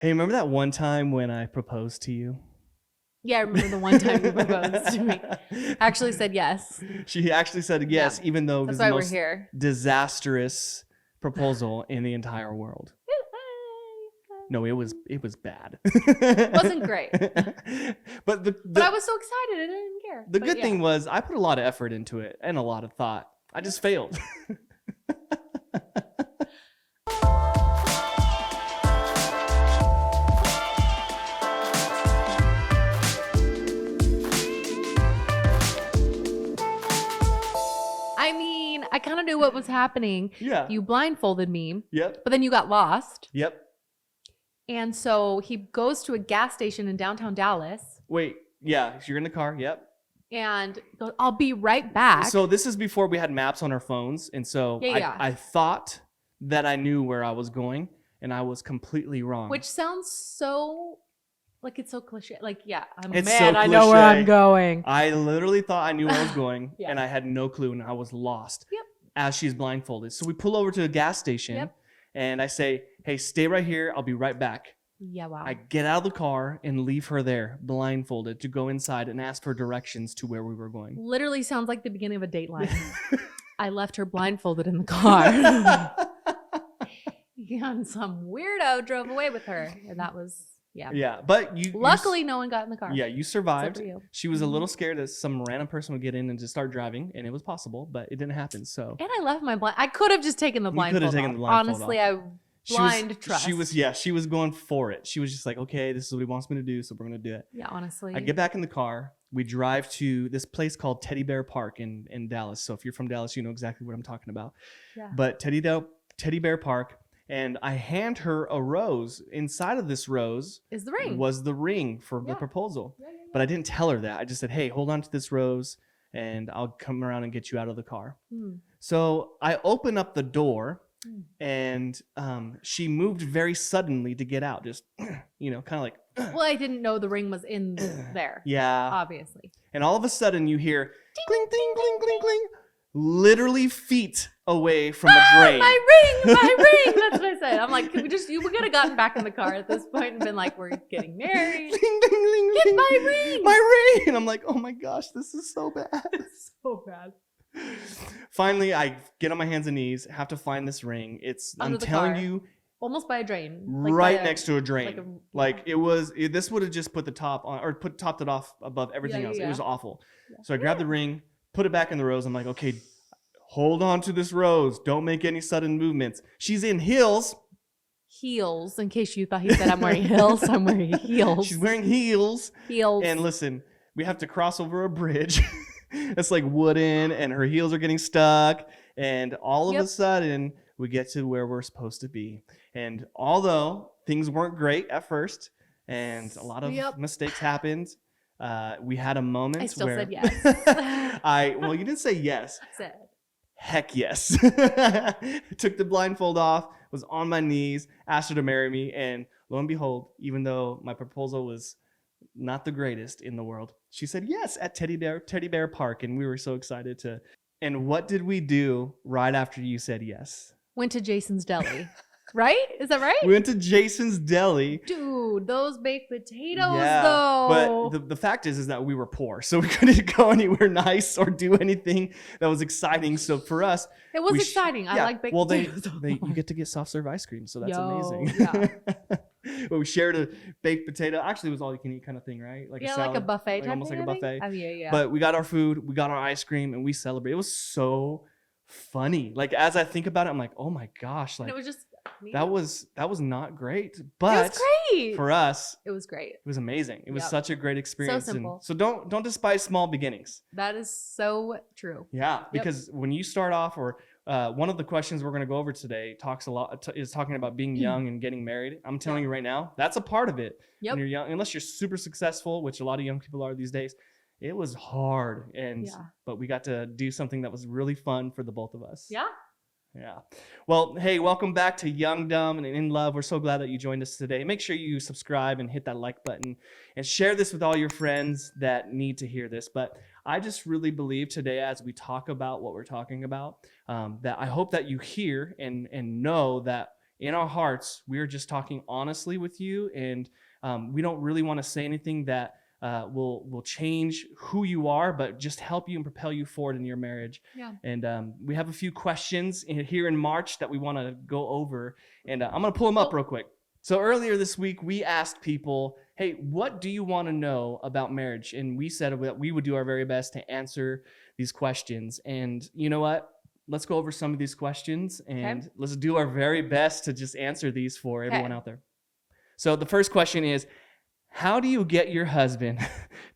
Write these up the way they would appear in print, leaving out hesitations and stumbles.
Hey, remember that one time when I proposed to you? Yeah, I remember the one time you proposed to me. Actually said yes. She actually said yes, Yeah. even though it was That's the why we're most here. disastrous proposal in the entire world. No, it was bad. It wasn't great. But But I was so excited, I didn't care. the But good yeah. thing was I put a lot of effort into it and a lot of thought. I just failed. I mean, I kind of knew what was happening. Yeah. You blindfolded me, Yep. but then you got lost. Yep. And so he goes to a gas station in downtown Dallas Wait. Yeah. You're in the car. Yep. and goes, I'll be right back. So this is before we had maps on our phones, and so Yeah. I thought that I knew where I was going, and I was completely wrong. Which sounds so, like it's so cliche. Like, yeah, It's man, so I know where cliche. I'm going. I literally thought I knew where I was going, Yeah. and I had no clue, and I was lost. Yep. As she's blindfolded. So we pull over to a gas station, Yep. and I say, hey, stay right here. I'll be right back. Yeah, wow. I get out of the car and leave her there, blindfolded, to go inside and ask for directions to where we were going. Literally sounds like the beginning of a Dateline. I left her blindfolded in the car. And some weirdo drove away with her. And that was, yeah. Yeah, but Luckily, no one got in the car. Yeah, you Except survived. for you. She was a little scared that some random person would get in and just start driving, and it was possible, but it didn't happen. So And I left my blind. I could have just taken the You blindfold could have taken off. the blindfold Honestly, off. I blind trust. She was going for it. She was just like, okay, this is what he wants me to do, so we're gonna do it. Yeah, honestly. I get back in the car. We drive to this place called Teddy Bear Park in Dallas. So if you're from Dallas, you know exactly what I'm talking about. Yeah. But Teddy Bear Park, and I hand her a rose. Inside of this rose Is the ring. was the ring for the Yeah. proposal. Yeah. But I didn't tell her that. I just said, hey, hold on to this rose, and I'll come around and get you out of the car. So I open up the door, and she moved very suddenly to get out. Just, kind of like. Well, I didn't know the ring was in there. Yeah. Obviously. And all of a sudden you hear cling, cling, cling, cling, cling, literally feet away from the drain. My ring, my ring. That's what I said. I'm like, we could have gotten back in the car at this point and been like, we're getting married. Ding, ding, ding, Get ding. my ring. My ring. And I'm like, oh my gosh, this is so bad. It's so bad. Finally, I get on my hands and knees, have to find this ring. Under I'm the telling car. you, Almost by a drain. right next to a drain. like This would have just put the top on, or topped it off above everything else. Yeah. It was awful. Yeah. So I grabbed the ring, put it back in the rose. I'm like, okay, hold on to this rose. Don't make any sudden movements. She's in heels. Heels, in case you thought he said I'm wearing heels. I'm wearing heels. She's wearing heels. Heels. And listen, we have to cross over a bridge. It's like wooden, and her heels are getting stuck. And all of a sudden, we get to where we're supposed to be. And although things weren't great at first, and a lot of mistakes happened, we had a moment. I still where said yes. Well, you didn't say yes. I said. Heck yes. Took the blindfold off, was on my knees, asked her to marry me, and lo and behold, even though my proposal was not the greatest in the world, she said yes at Teddy Bear Park, and we were so excited to. And what did we do right after you said yes? Went to Jason's Deli. Right? Is that right? We went to Jason's Deli. Dude, those baked potatoes, though. But the fact is that we were poor, so we couldn't go anywhere nice or do anything that was exciting. So for us, it was exciting. I like baked potatoes. You get to get soft serve ice cream, so that's amazing. Yeah. But we shared a baked potato. Actually, it was all you can eat kind of thing, right? Like a salad, like a buffet, like almost like a buffet. Oh, yeah. But we got our food, we got our ice cream, and we celebrated. It was so funny. Like as I think about it, I'm like, oh my gosh, like and it was just that was not great, but it was great for us. It was great. It was amazing. It was such a great experience. So simple. So don't despise small beginnings. That is so true. Yeah, because when you start off, or one of the questions we're going to go over today is talking about being young and getting married. I'm telling you right now, that's a part of it. When you're young, unless you're super successful, which a lot of young people are these days. It was hard, but we got to do something that was really fun for the both of us. Yeah. Yeah. Well, hey, welcome back to Young, Dumb, and In Love. We're so glad that you joined us today. Make sure you subscribe and hit that like button and share this with all your friends that need to hear this. But I just really believe today, as we talk about what we're talking about, that I hope that you hear and know that in our hearts, we are just talking honestly with you, and we don't really want to say anything that will change who you are, but just help you and propel you forward in your marriage. Yeah. And we have a few questions here in March that we want to go over, and I'm going to pull them up real quick. So earlier this week, we asked people, hey, what do you want to know about marriage? And we said that we would do our very best to answer these questions. And you know what? Let's go over some of these questions, and let's do our very best to just answer these for everyone out there. So the first question is, how do you get your husband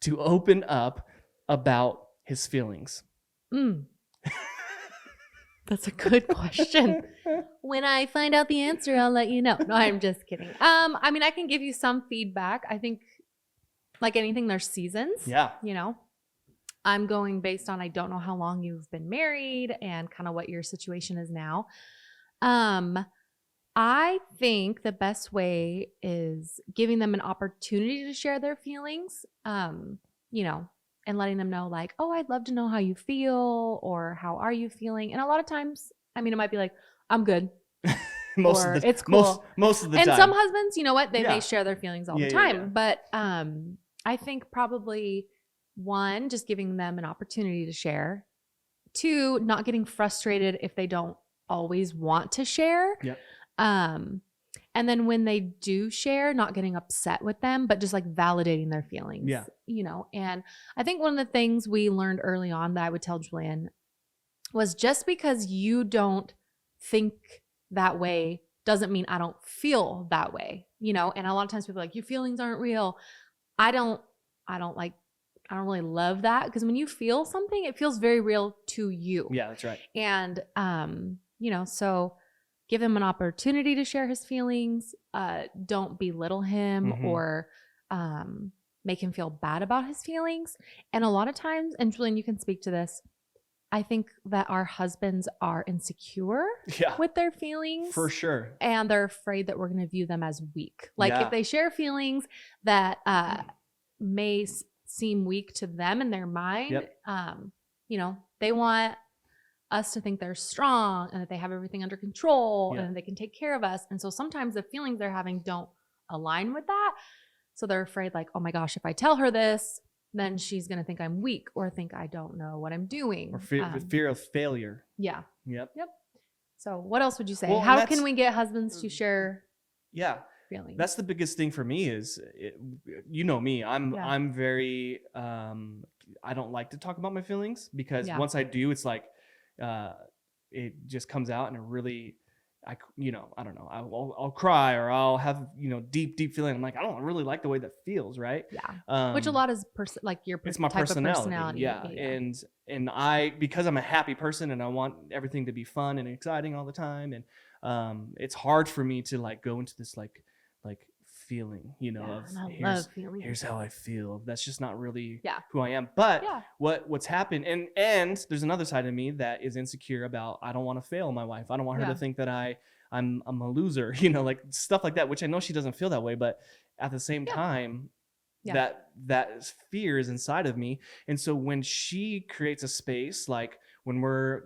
to open up about his feelings? That's a good question. When I find out the answer, I'll let you know. No, I'm just kidding. I mean, I can give you some feedback. I think like anything, there's seasons. Yeah. You know, I'm going based on, I don't know how long you've been married and kind of what your situation is now. I think the best way is giving them an opportunity to share their feelings, you know, and letting them know like, oh, I'd love to know how you feel, or how are you feeling? And a lot of times, I mean, it might be like, I'm good. It's cool. Most of the time. time. And some husbands, you know what? They may share their feelings all the time. Yeah. But I think probably one, just giving them an opportunity to share. Two, not getting frustrated if they don't always want to share. Yep. And then when they do share, not getting upset with them, but just like validating their feelings. Yeah. You know, and I think one of the things we learned early on that I would tell Julian was, just because you don't think that way doesn't mean I don't feel that way, you know? And a lot of times people are like, your feelings aren't real. I don't really love that, because when you feel something, it feels very real to you. Yeah, that's right. And, you know, so give him an opportunity to share his feelings. Don't belittle him or make him feel bad about his feelings. And a lot of times, and Julian, you can speak to this, I think that our husbands are insecure with their feelings. For sure. And they're afraid that we're going to view them as weak. Like if they share feelings that may seem weak to them in their mind, you know, they want us to think they're strong and that they have everything under control and they can take care of us. And so sometimes the feelings they're having don't align with that. So they're afraid like, oh my gosh, if I tell her this, then she's going to think I'm weak or think I don't know what I'm doing. Or fear of failure. Yeah. Yep. So what else would you say? Well, how can we get husbands to share feelings? That's the biggest thing for me is, you know me, I'm very, I don't like to talk about my feelings, because once I do, it's like, it just comes out and it really, I don't know, I'll cry, or I'll have, deep feeling. I'm like, I don't really like the way that feels. Right. Yeah. Which a lot is like your it's my type personality. Of personality. Yeah. And I, because I'm a happy person and I want everything to be fun and exciting all the time. And, it's hard for me to like go into this, like feeling, of here's how I feel. That's just not really who I am. But what's happened, and there's another side of me that is insecure about, I don't want to fail my wife. I don't want her to think that I'm a loser, like stuff like that, which I know she doesn't feel that way, but at the same time, that fear is inside of me. And so when she creates a space, like when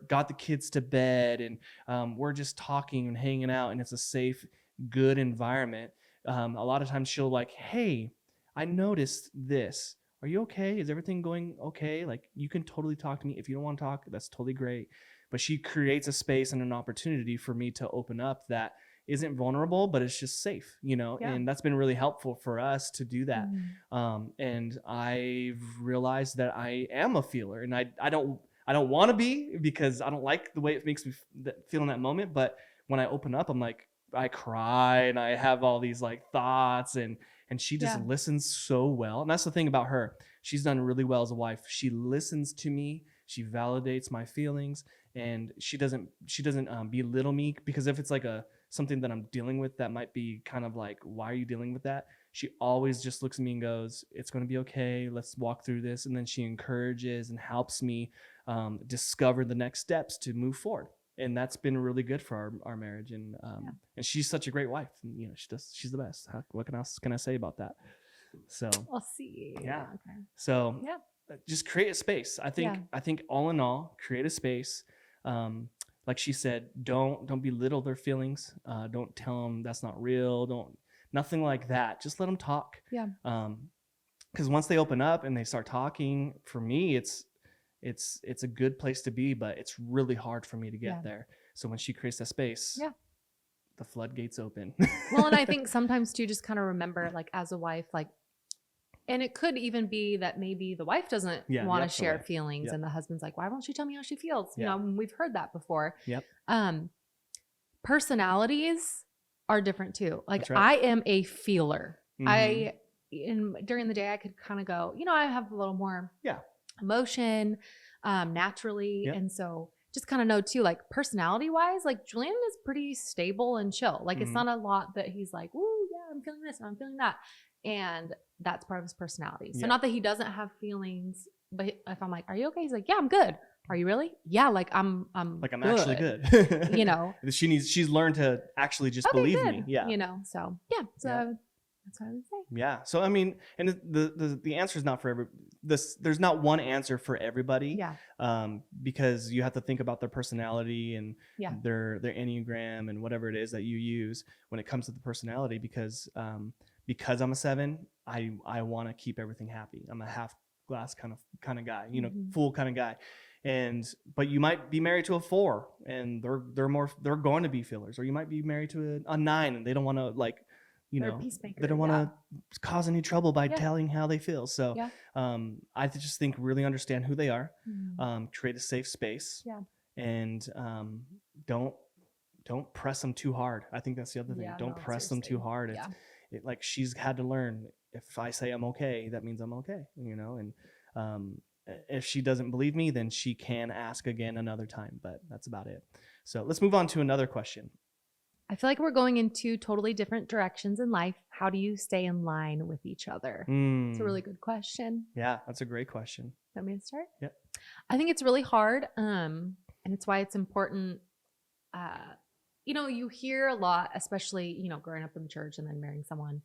got the kids to bed and we're just talking and hanging out, and it's a safe, good environment, a lot of times she'll like, hey, I noticed this. Are you okay? Is everything going okay? Like, you can totally talk to me. If you don't want to talk, that's totally great. But she creates a space and an opportunity for me to open up that isn't vulnerable, but it's just safe, and that's been really helpful for us to do that. And I've realized that I am a feeler, and I don't want to be, because I don't like the way it makes me feel in that moment. But when I open up, I'm like, I cry and I have all these like thoughts, and she just listens so well. And that's the thing about her. She's done really well as a wife. She listens to me. She validates my feelings, and she doesn't belittle me, because if it's like something that I'm dealing with that might be kind of like, why are you dealing with that? She always just looks at me and goes, it's going to be okay. Let's walk through this. And then she encourages and helps me discover the next steps to move forward. And that's been really good for our marriage. And and she's such a great wife. And, she's the best. What else can I say about that? So I'll see. Yeah. Okay. So just create a space. I think all in all, create a space. like she said, don't belittle their feelings. Don't tell them that's not real. Nothing like that. Just let them talk. Yeah. Because once they open up and they start talking, for me, it's a good place to be, but it's really hard for me to get there. So when she creates that space, the floodgates open. Well, and I think sometimes too, just kind of remember, like as a wife, like, and it could even be that maybe the wife doesn't want to share feelings, and the husband's like, why won't she tell me how she feels? You know, we've heard that before. Personalities are different too. Like I am a feeler. During the day, I could kind of go, you know, I have a little more emotion naturally. And so just kind of know too, like personality wise, like Julian is pretty stable and chill. Like it's not a lot that he's like, ooh, yeah, I'm feeling this and I'm feeling that. And that's part of his personality. So not that he doesn't have feelings, but if I'm like, are you okay? He's like, yeah, I'm good. Are you really? Yeah. Like I'm like I'm good. actually good. You know, she's learned to actually just believe me. Yeah. You know, so yeah. So that's what I would say. Yeah. So, I mean, and the answer is not for there's not one answer for everybody. Yeah. Because you have to think about their personality and their Enneagram and whatever it is that you use when it comes to the personality, because I'm a 7, I want to keep everything happy. I'm a half glass kind of guy, you know, full kind of guy. But you might be married to a 4 and they're going to be feelers, or you might be married to a 9 and they don't want to, like, you know, they don't want to cause any trouble by telling how they feel. So I just think really understand who they are, create a safe space, and don't press them too hard. I think that's the other thing. Don't press them too hard. Like she's had to learn, if I say I'm okay, that means I'm okay, you know. And if she doesn't believe me, then she can ask again another time, but that's about it. So let's move on to another question. I feel like we're going in 2 totally different directions in life. How do you stay in line with each other? It's a really good question. Yeah, that's a great question. Want me to start? Yep. I think it's really hard, and it's why it's important. You know, you hear a lot, especially, you know, growing up in the church and then marrying someone,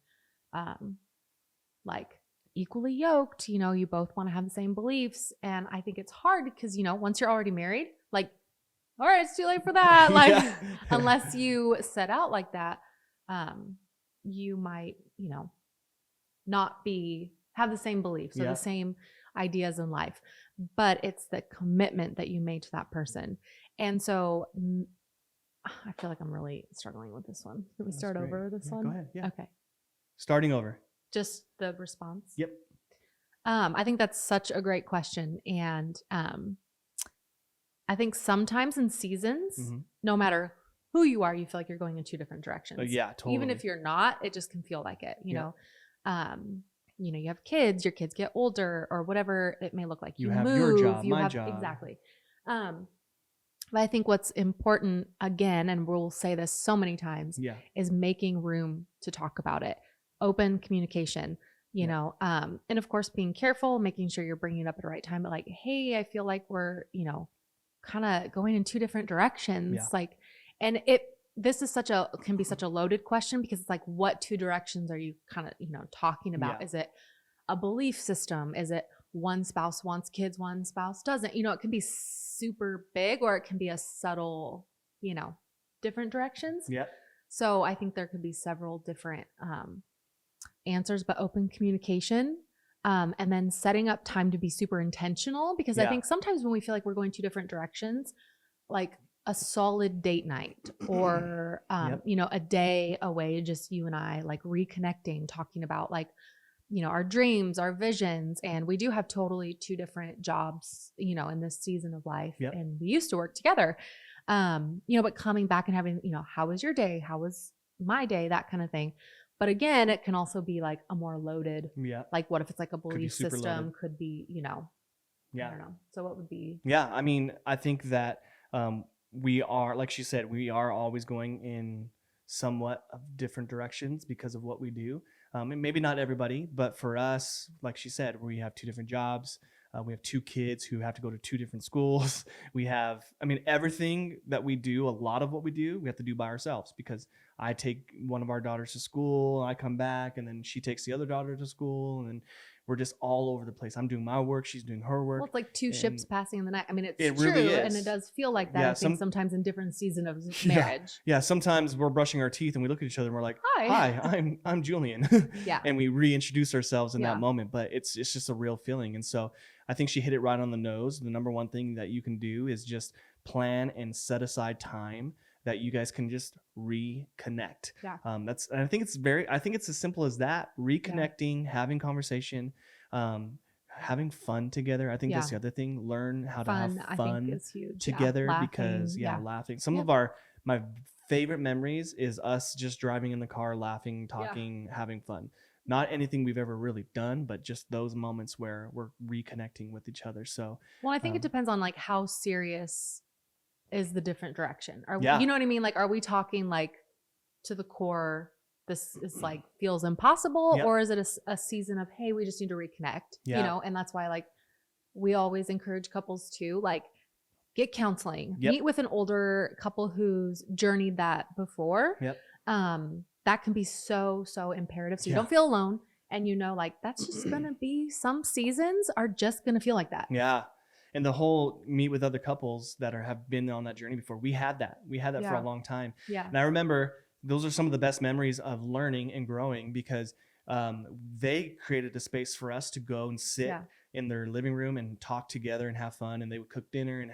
like equally yoked. You know, you both want to have the same beliefs, and I think it's hard because, you know, once you're already married, like, all right, it's too late for that. Like, unless you set out like that, you might, you know, not have the same beliefs or the same ideas in life, but it's the commitment that you made to that person. And so I feel like I'm really struggling with this one. Can we start over this one? Go ahead. Yeah. Okay. Starting over. Just the response. Yep. I think that's such a great question. And, I think sometimes in seasons, no matter who you are, you feel like you're going in 2 different directions. Yeah, totally. Even if you're not, it just can feel like it, you know. You know, you have kids, your kids get older or whatever it may look like. You have move, your job, my job. Exactly. But I think what's important, again, and we'll say this so many times, is making room to talk about it. Open communication. You know, and of course being careful, making sure you're bringing it up at the right time, but like, hey, I feel like we're, you know, kind of going in 2 different directions. Like, and this is can be such a loaded question, because it's like, what 2 directions are you kind of, you know, talking about? Is it a belief system? Is it one spouse wants kids, one spouse doesn't? You know, it can be super big, or it can be a subtle, you know, different directions. So I think there could be several different answers, but open communication. And then setting up time to be super intentional, because I think sometimes when we feel like we're going 2 different directions, like a solid date night or, you know, a day away, just you and I, like reconnecting, talking about, like, you know, our dreams, our visions. And we do have totally 2 different jobs, you know, in this season of life. And we used to work together, you know, but coming back and having, you know, how was your day? How was my day? That kind of thing. But again, it can also be like a more loaded, like what if it's like a belief system, could be, you know, I don't know. So what would be? Yeah. I mean, I think that we are, like she said, we are always going in somewhat of different directions because of what we do. And maybe not everybody, but for us, like she said, we have 2 different jobs. We have 2 kids who have to go to 2 different schools. We have, I mean, everything that we do, a lot of what we do, we have to do by ourselves, because I take one of our daughters to school, I come back, and then she takes the other daughter to school, and then we're just all over the place. I'm doing my work, she's doing her work. Well, it's like two ships passing in the night. I mean, it's it true, really and it is. does feel like that. Yeah, I think sometimes in different seasons of Yeah. marriage. Yeah, sometimes we're brushing our teeth and we look at each other and we're like, Hi. I'm Julian. Yeah. And we reintroduce ourselves in Yeah. that moment, but it's just a real feeling. And so I think she hit it right on the nose. The number one thing that you can do is just plan and set aside time that you guys can just reconnect. Yeah. And I think it's as simple as that. Reconnecting, having conversation, having fun together. I think that's the other thing. Learn how to have fun, I think is huge. together, Laughing, because laughing. Some Yep. of my favorite memories is us just driving in the car, laughing, talking, having fun. Not anything we've ever really done, but just those moments where we're reconnecting with each other. So, well, I think it depends on like how serious is the different direction. Yeah. You know what I mean? Like, are we talking like to the core, this is like feels impossible, Yep. or is it a season of, hey, we just need to reconnect, Yeah. you know? And that's why like we always encourage couples to like get counseling, Yep. meet with an older couple who's journeyed that before. Yep. That can be so imperative. So you Yeah. don't feel alone, and you know, like that's just gonna be, some seasons are just gonna feel like that. Yeah. And the whole meet with other couples that have been on that journey before. We had that for a long time. Yeah. And I remember those are some of the best memories of learning and growing, because they created a space for us to go and sit in their living room and talk together and have fun. And they would cook dinner and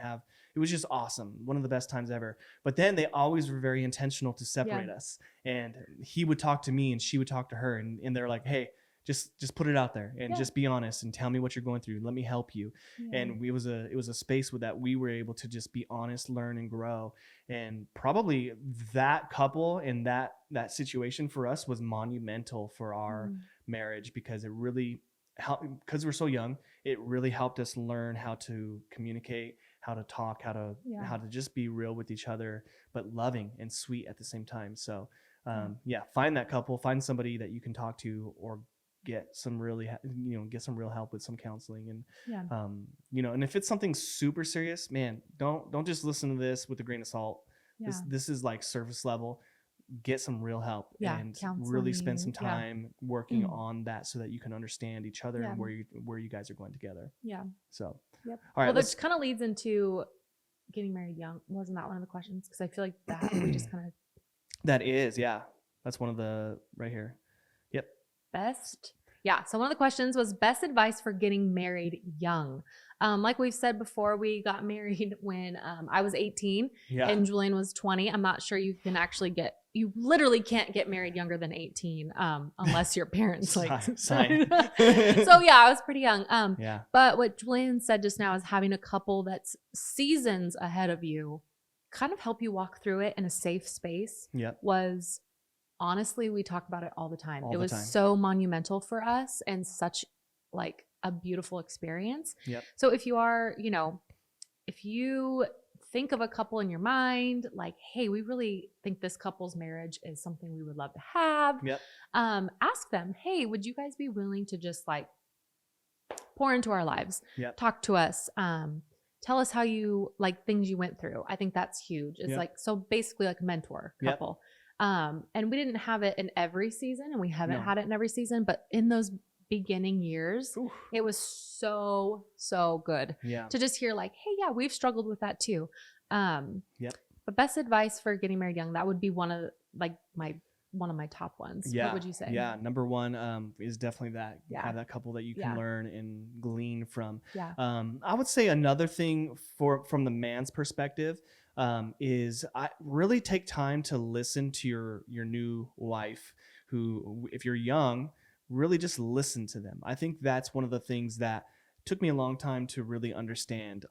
it was just awesome. One of the best times ever. But then they always were very intentional to separate us. And he would talk to me and she would talk to her. And they're like, hey, just put it out there and just be honest and tell me what you're going through. Let me help you. And it was a space with that we were able to just be honest, learn, and grow. And probably that couple and that situation for us was monumental for our marriage, because it really helped, because we're so young. It really helped us learn how to communicate, how to talk, how to just be real with each other, but loving and sweet at the same time. So find that couple, find somebody that you can talk to, or get some real help with some counseling. And and if it's something super serious, man, don't just listen to this with a grain of salt. This is like surface level. Get some real help and really spend some time working on that, so that you can understand each other and where you guys are going together. So all right, well, that kind of leads into getting married young. Wasn't that one of the questions? Because I feel like that we just kind of that's one of the right here. Yep. Best. Yeah. So one of the questions was best advice for getting married young. Like we've said before, we got married when I was 18 and Julian was 20. I'm not sure you literally can't get married younger than 18 unless your parents like sign. So I was pretty young. But what Julian said just now is having a couple that's seasons ahead of you kind of help you walk through it in a safe space. Was honestly, we talk about it all the time. It was so monumental for us and such like a beautiful experience. So if you are, if you think of a couple in your mind, like, hey, we really think this couple's marriage is something we would love to have. Ask them, hey, would you guys be willing to just like pour into our lives? Talk to us. Tell us how you like things you went through. I think that's huge. It's like, so basically like a mentor couple. And we didn't have it in every season, and we haven't had it in every season, but in those beginning years, it was so good to just hear like, hey, we've struggled with that too. But best advice for getting married young, that would be one of my top ones. What would you say? Number one is definitely that. Have that couple that you can learn and glean from. I would say another thing from the man's perspective is I really take time to listen to your new wife, who, if you're young, really just listen to them. I think that's one of the things that took me a long time to really understand.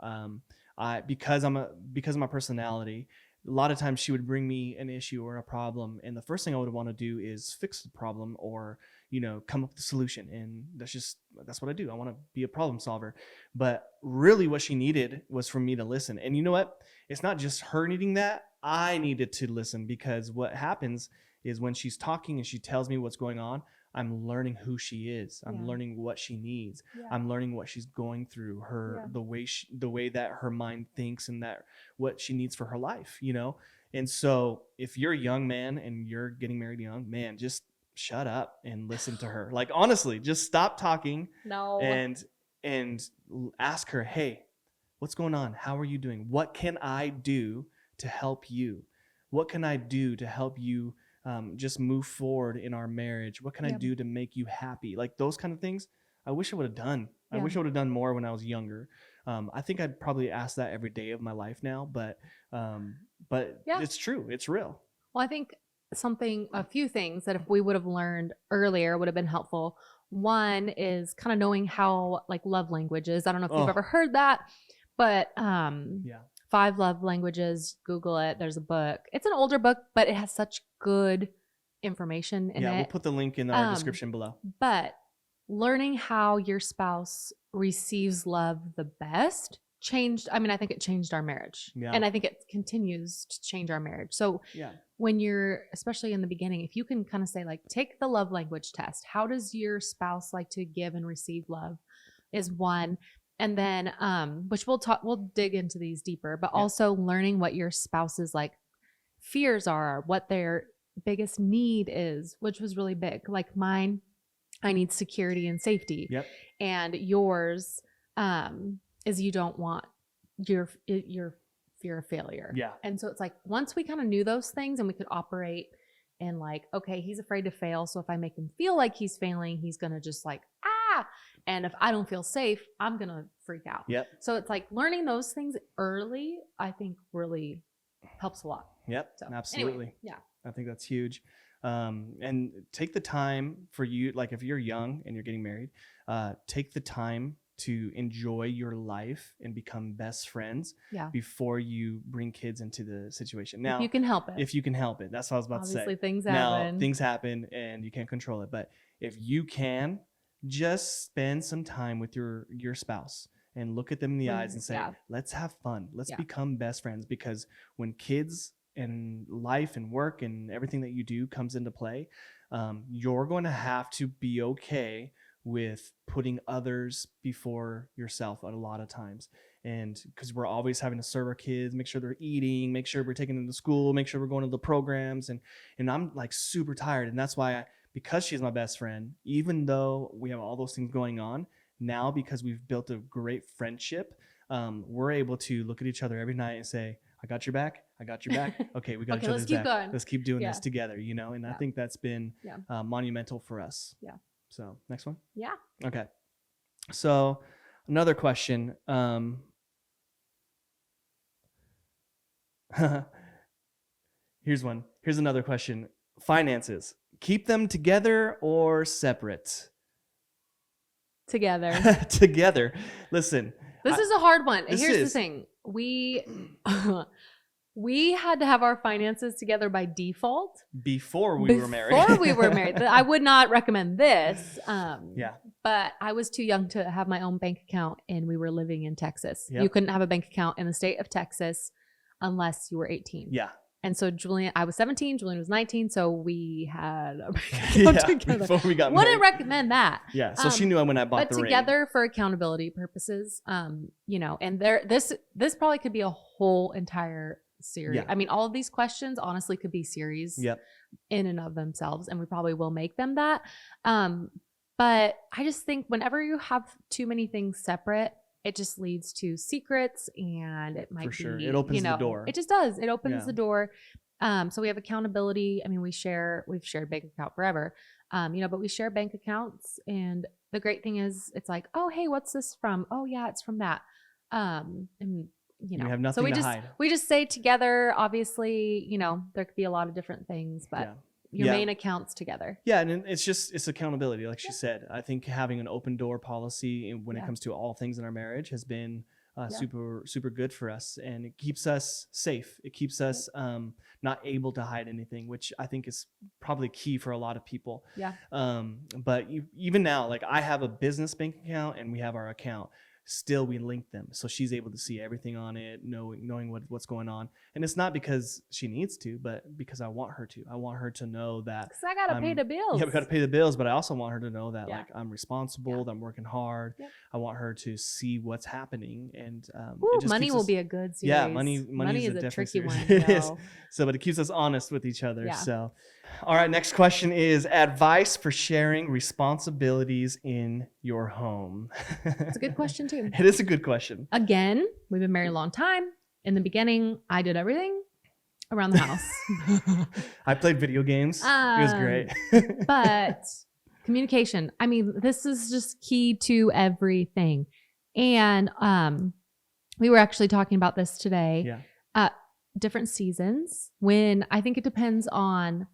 Because of my personality, a lot of times she would bring me an issue or a problem, and the first thing I would want to do is fix the problem or come up with a solution. And that's what I do. I want to be a problem solver. But really what she needed was for me to listen. And you know what? It's not just her needing that. I needed to listen, because what happens is when she's talking and she tells me what's going on, I'm learning who she is. I'm learning what she needs. I'm learning what she's going through, the way that her mind thinks, and that what she needs for her life, And so if you're a young man and you're getting married young, man, just shut up and listen to her. Like, honestly, just stop talking No. and ask her, hey, what's going on? How are you doing? What can I do to help you? What can I do to help you just move forward in our marriage? What can I do to make you happy? Like those kind of things. I wish I would have done. I wish I would have done more when I was younger. I think I'd probably ask that every day of my life now, but it's true. It's real. Well, I think a few things that if we would have learned earlier would have been helpful. One is kind of knowing how like love languages. I don't know if you've ever heard that, but 5 love languages. Google it. There's a book. It's an older book, but it has such good information in it. Yeah, we'll put the link in our description below. But learning how your spouse receives love the best I think it changed our marriage. Yeah. And I think it continues to change our marriage. So when you're, especially in the beginning, if you can kind of say like, take the love language test. How does your spouse like to give and receive love is one. And then, which we'll dig into these deeper, but also learning what your spouse's like fears are, what their biggest need is, which was really big. Like mine, I need security and safety. Yep. And yours, is you don't want your fear of failure. Yeah. And so it's like, once we kind of knew those things and we could operate in like, okay, he's afraid to fail. So if I make him feel like he's failing, he's going to just like, and if I don't feel safe, I'm going to freak out. Yep. So it's like learning those things early, I think really helps a lot. Yep. So, absolutely. Anyway, yeah. I think that's huge. And take the time for you, like if you're young and you're getting married, take the time to enjoy your life and become best friends before you bring kids into the situation. Now, if you can help it. That's what I was about to say. Obviously things happen. Now, things happen and you can't control it. But if you can, just spend some time with your spouse and look at them in the eyes and say, let's have fun. Let's become best friends. Because when kids and life and work and everything that you do comes into play, you're going to have to be okay with putting others before yourself a lot of times. And because we're always having to serve our kids, make sure they're eating, make sure we're taking them to school, make sure we're going to the programs. And I'm like super tired. And that's why because she's my best friend, even though we have all those things going on now, because we've built a great friendship, we're able to look at each other every night and say, I got your back. I got your back. Okay, we got each other's back. Going. Let's keep doing this together, And I think that's been monumental for us. Yeah. So next one. Yeah. Okay. So another question. Here's one. Here's another question. Finances. Keep them together or separate? Together. Together. Listen. This is a hard one. Here's the thing. We had to have our finances together by default. Before we were married. I would not recommend this. But I was too young to have my own bank account and we were living in Texas. Yep. You couldn't have a bank account in the state of Texas unless you were 18. Yeah. And so I was 17, Julian was 19. So we had a bank account together. Before we got married. Wouldn't recommend that. Yeah. So she knew when I bought the ring. But together for accountability purposes, and this probably could be a whole entire series. Yeah. I mean, all of these questions honestly could be series in and of themselves, and we probably will make them that. But I just think whenever you have too many things separate, it just leads to secrets, and it might be, it opens the door. It just does. It opens the door. So we have accountability. I mean, we've shared bank account forever, but we share bank accounts, and the great thing is it's like, oh, hey, what's this from? Oh yeah, it's from that. And we have nothing to hide. We just stay together. Obviously, there could be a lot of different things, but your main accounts together. Yeah. And it's accountability. Like she said, I think having an open door policy when it comes to all things in our marriage has been super, super good for us. And it keeps us safe. It keeps us not able to hide anything, which I think is probably key for a lot of people. Yeah. But even now, like I have a business bank account and we have our account. still we link them. So she's able to see everything on it, knowing what's going on. And it's not because she needs to, but because I want her to. I want her to know that. Because I got to pay the bills. Yeah, we got to pay the bills, but I also want her to know that Yeah. like I'm responsible, that I'm working hard. Yep. I want her to see what's happening. And money will be a good series. Yeah, money is a tricky one. It is. So, but it keeps us honest with each other. Yeah. So, all right, next question is advice for sharing responsibilities in your home. It's a good question too. It is a good question. Again, we've been married a long time. In the beginning, I did everything around the house. I played video games. It was great. But communication, I mean, this is just key to everything. And we were actually talking about this today. Yeah. Different seasons, when I think it depends on,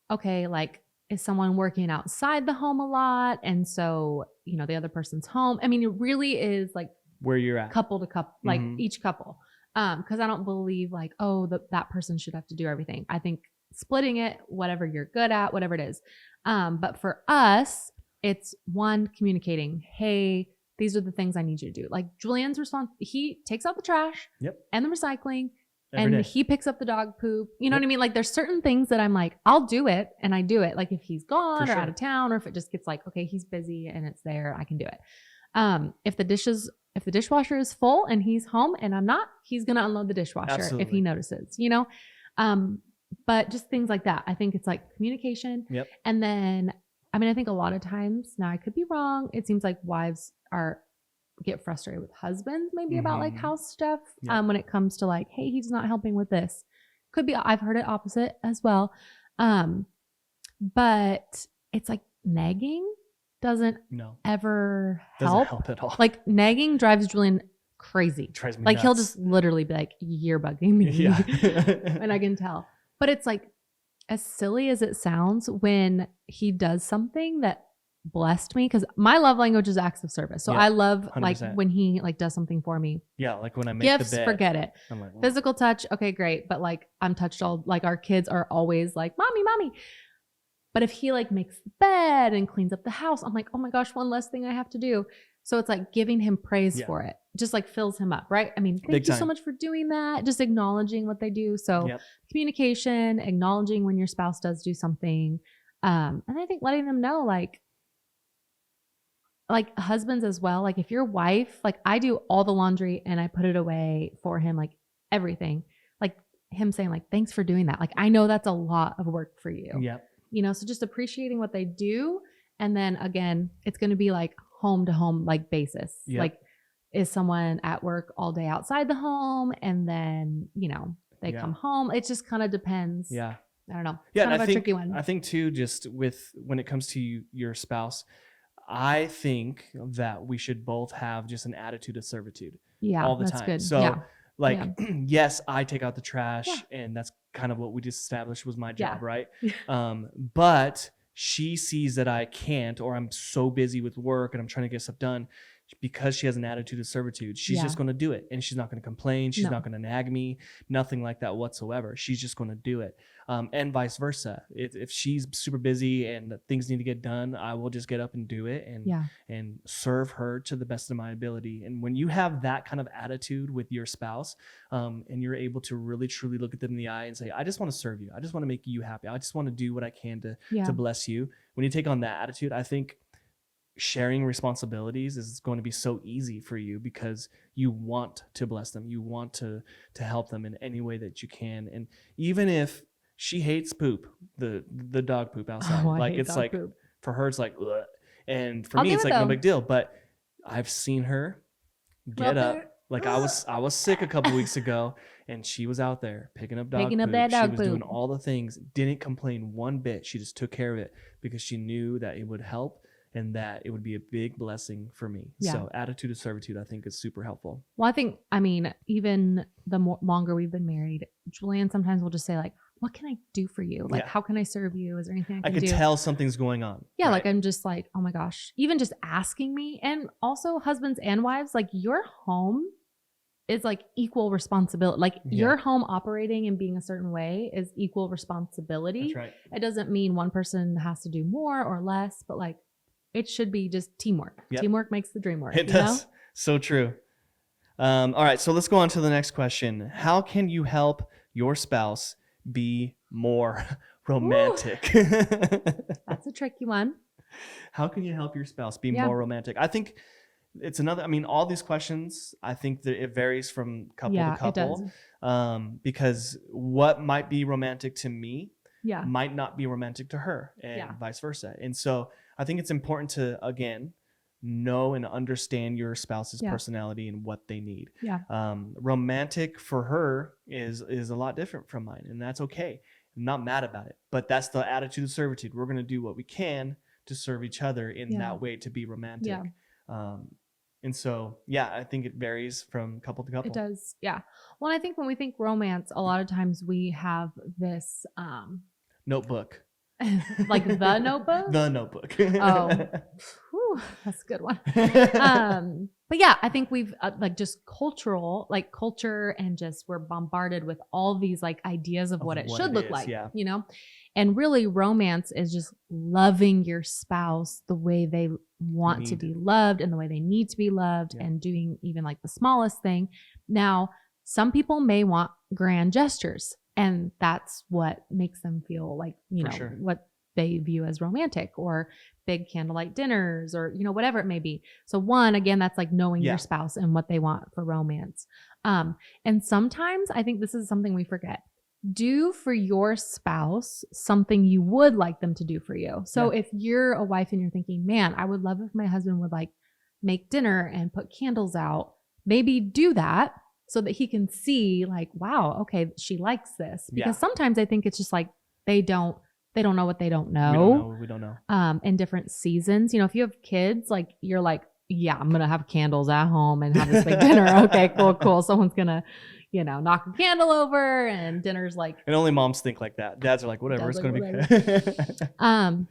okay, like, is someone working outside the home a lot? And so, the other person's home. I mean, it really is like where you're at, couple to couple, like each couple. Because I don't believe like, that person should have to do everything. I think splitting it, whatever you're good at, whatever it is. But for us, it's one, communicating. Hey, these are the things I need you to do. Like Julian's response, he takes out the trash and the recycling. He picks up the dog poop. You know what I mean? Like there's certain things that I'm like, I'll do it. And I do it. Like if he's gone or out of town, or if it just gets like, okay, he's busy and it's there, I can do it. If the dishwasher is full and he's home and I'm not, he's going to unload the dishwasher if he notices, but just things like that. I think it's like communication. Yep. And then, I mean, I think a lot of times, now I could be wrong, it seems like wives get frustrated with husbands maybe about like house stuff. When it comes to like, hey, he's not helping with this. Could be, I've heard it opposite as well. But it's like nagging doesn't ever help. Doesn't help at all. Like nagging drives Julian crazy. It drives me like nuts. He'll just literally be like, you're bugging me. Yeah. And I can tell. But it's like, as silly as it sounds, when he does something that blessed me, because my love language is acts of service. So I love 100%. Like when he like does something for me. Yeah, like when I make gifts, the bed. Forget it. I'm like, well. Physical touch, okay, great. But like I'm touched all, like our kids are always like, mommy. But if he like makes the bed and cleans up the house, I'm like, oh my gosh, one less thing I have to do. So it's like giving him praise for it. Just like fills him up, right? I mean, thank you so much for doing that. Just acknowledging what they do. So communication, acknowledging when your spouse does do something. And I think letting them know, like husbands as well. Like if your wife, like I do all the laundry and I put it away for him, like everything, like him saying like, thanks for doing that. Like, I know that's a lot of work for you. Yeah. So just appreciating what they do. And then again, it's going to be like home to home, like basis. Yep. Like, is someone at work all day outside the home and then, they come home. It just kind of depends. Yeah. I don't know. Yeah. Kind of a tricky one. I think too, just when it comes to your spouse, I think that we should both have just an attitude of servitude all the time. Good. So yes, I take out the trash and that's kind of what we just established was my job. Right. But she sees that I can't, or I'm so busy with work and I'm trying to get stuff done. Because she has an attitude of servitude, she's just going to do it, and she's not going to complain. She's not going to nag me, nothing like that whatsoever. She's just going to do it, and vice versa. If she's super busy and things need to get done, I will just get up and do it, and serve her to the best of my ability. And when you have that kind of attitude with your spouse, and you're able to really truly look at them in the eye and say, "I just want to serve you. I just want to make you happy. I just want to do what I can to bless you." When you take on that attitude, I think sharing responsibilities is going to be so easy for you because you want to bless them. You want to help them in any way that you can. And even if she hates poop, the dog poop outside, like it's like poop. For her, it's like, ugh. And for me, it's like no big deal. But I've seen her get up. Like I was sick a couple weeks ago and she was out there picking up dog poop. That dog she was poop. Doing all the things, didn't complain one bit. She just took care of it because she knew that it would help and that it would be a big blessing for me. Yeah. So attitude of servitude, I think, is super helpful. Well, I mean, even the longer we've been married, Julian sometimes will just say like, what can I do for you? Like, how can I serve you? Is there anything I can do? I could tell something's going on. Yeah. Right? Like, I'm just like, oh my gosh, even just asking me. And also husbands and wives, like your home is like equal responsibility. Like your home operating and being a certain way is equal responsibility. That's right. It doesn't mean one person has to do more or less, but like, it should be just teamwork. Yep. Teamwork makes the dream work. It does. So true. All right, so let's go on to the next question. How can you help your spouse be more romantic? That's a tricky one. How can you help your spouse be Yeah. more romantic? I think it's another, I mean, all these questions, I think that it varies from couple to Yeah, it couple. does. Because what might be romantic to me Yeah. might not be romantic to her, and vice versa. And so I think it's important to, again, know and understand your spouse's personality and what they need. Yeah. Romantic for her is a lot different from mine, and that's okay. I'm not mad about it, but that's the attitude of servitude. We're going to do what we can to serve each other in that way, to be romantic. Yeah. And so, yeah, I think it varies from couple to couple. It does. Yeah. Well, I think when we think romance, a lot of times we have this Notebook. like the Notebook? The Notebook. Oh, whew, that's a good one. But yeah, I think we've like just culture and just we're bombarded with all these like ideas of what it should look like, you know? And really romance is just loving your spouse the way they want to be loved and the way they need to be loved and doing even like the smallest thing. Now, some people may want grand gestures and that's what makes them feel like, you know, what they view as romantic, or big candlelight dinners, or, you know, whatever it may be. So one, again, that's like knowing your spouse and what they want for romance. And sometimes I think this is something we forget. Do for your spouse something you would like them to do for you. So if you're a wife and you're thinking, man, I would love if my husband would like make dinner and put candles out, maybe do that so that he can see like, wow, okay, she likes this. Because sometimes I think it's just like they don't know what they don't know. We don't know. In different seasons. You know, if you have kids, like you're like, yeah, I'm going to have candles at home and have this big dinner. Okay, cool. Someone's going to, you know, knock a candle over and dinner's like. And only moms think like that. Dads are like, whatever, it's going to be good.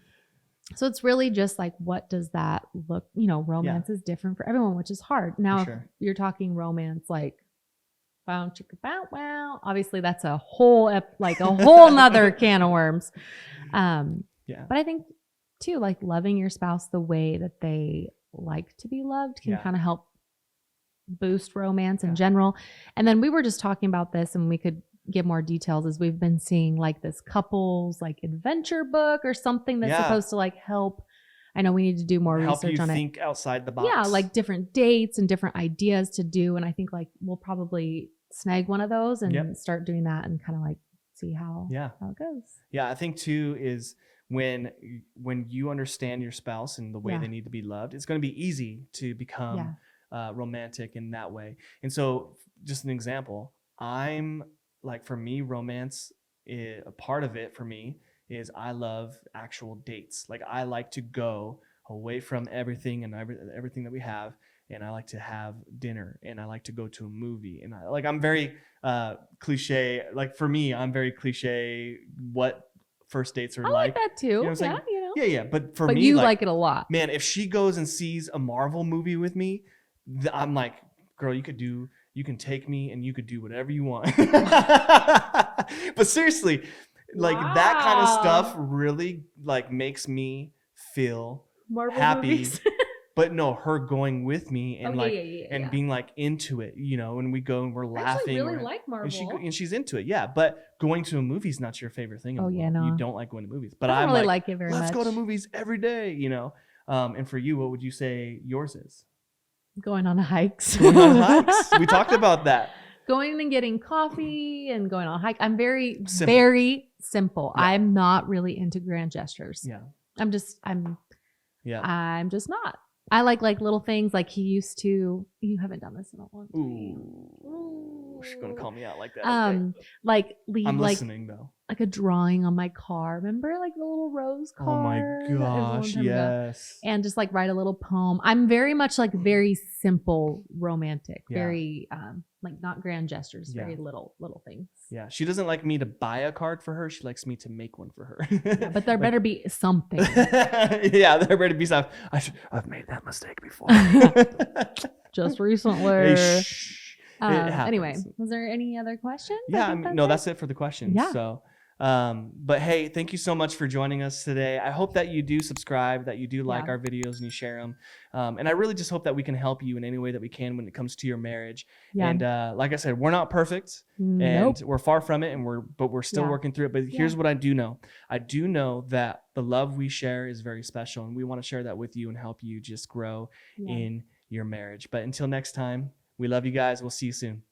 So it's really just like, what does that look, you know, romance is different for everyone, which is hard. Now, if you're talking romance, like, wow, chicka bow wow. Obviously that's a whole nother can of worms. But I think too, like loving your spouse the way that they like to be loved can kind of help boost romance in general. And then we were just talking about this, and we could give more details as we've been seeing like this couples like adventure book or something that's supposed to like help. I know we need to do more research on it. Think outside the box. Yeah, like different dates and different ideas to do. And I think like we'll probably snag one of those and start doing that and kind of like see how it goes. Yeah, I think too is when you understand your spouse and the way they need to be loved, it's going to be easy to become romantic in that way. And so just an example, I'm like, for me, romance, a part of it for me is I love actual dates. Like I like to go away from everything and everything that we have, and I like to have dinner, and I like to go to a movie, and I'm very cliche. Like for me, I'm very cliche what first dates are like. I like that too. You know what I'm saying? Yeah. But for me, you like it a lot. Man, if she goes and sees a Marvel movie with me, I'm like, girl, you can take me and you could do whatever you want. But seriously, like that kind of stuff really like makes me feel Marvel happy. Movies. But no, her going with me and being like into it, you know, and we go and we're laughing. I really like Marvel. And she's into it, yeah. But going to a movie is not your favorite thing. No. You don't like going to movies. But I don't really like it very much. Let's go to movies every day, you know. And for you, what would you say yours is? Going on hikes. Going on hikes. We talked about that. Going and getting coffee and going on a hike. I'm very simple. Yeah. I'm not really into grand gestures. Yeah. I'm just not. I like little things like he used to. You haven't done this in a long time. Ooh. She's gonna call me out like that. Okay. Like leave I'm listening though. Like a drawing on my car. Remember like the little rose car? Oh my gosh, yes. And just like write a little poem. I'm very much like very simple romantic. Yeah. Very like not grand gestures, very little things. Yeah. She doesn't like me to buy a card for her. She likes me to make one for her. Yeah, but there better be something. Yeah, there better be something. I've made that mistake before. Just recently. Hey, shh. Anyway, was there any other questions? Yeah, no, that's it for the questions. Yeah. So But hey, thank you so much for joining us today. I hope that you do subscribe, that you do like Yeah. our videos and you share them. And I really just hope that we can help you in any way that we can when it comes to your marriage. Yeah. And like I said, we're not perfect Nope. and we're far from it, and we're still Yeah. working through it. But here's what I do know. I do know that the love we share is very special, and we want to share that with you and help you just grow Yeah. in your marriage. But until next time, we love you guys. We'll see you soon.